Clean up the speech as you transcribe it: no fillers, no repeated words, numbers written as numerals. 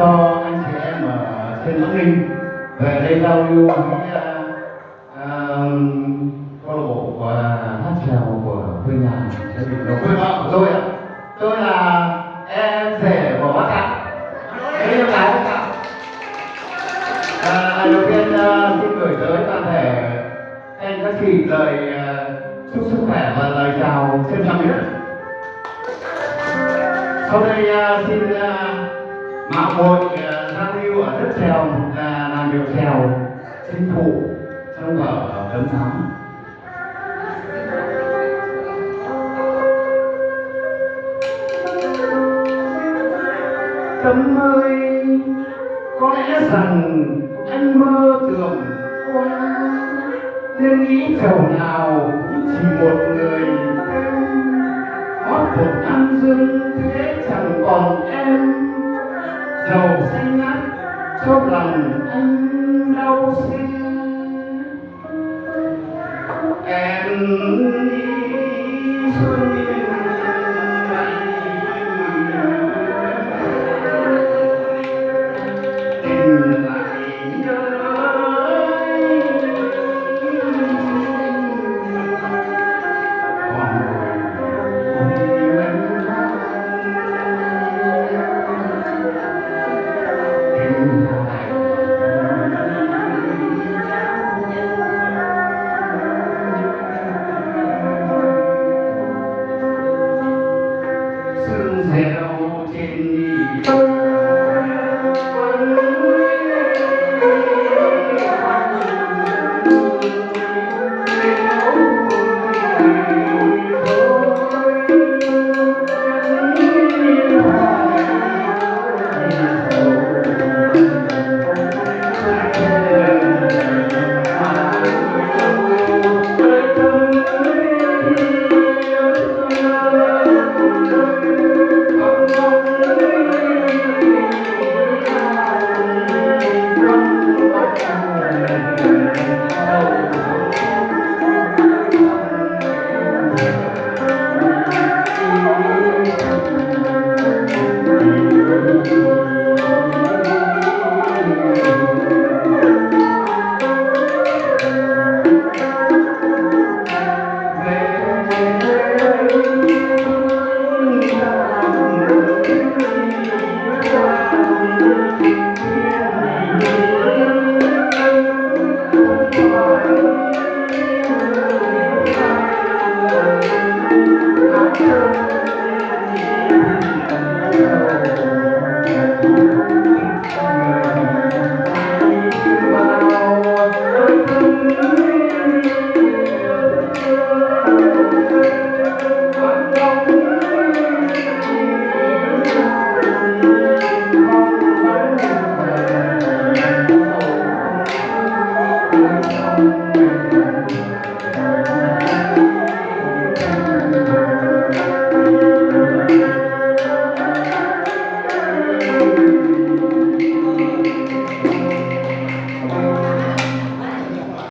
cho anh chị em ở trên Bắc Ninh về đây giao lưu với câu lạc bộ của hát chèo của quê nhà sẽ bị nó quê vợ của tôi ạ. Tôi là em rể của bác ạ. Đấy em gái bác ạ. Đầu tiên xin gửi tới toàn thể anh các chị lời chúc sức khỏe và lời chào trân trọng nhất. Sau đây xin mạo muội giao lưu ở đất chèo là làm điệu chèo sinh phụ trong vở Cấm Thắm. Cấm ơi, có lẽ rằng anh mơ tưởng qua nên nghĩ chầu nào cũng chỉ một người hót một ăn dưng thế chẳng còn em dầu xanh ngắt cho lòng anh đau xê. Em nghĩ xuân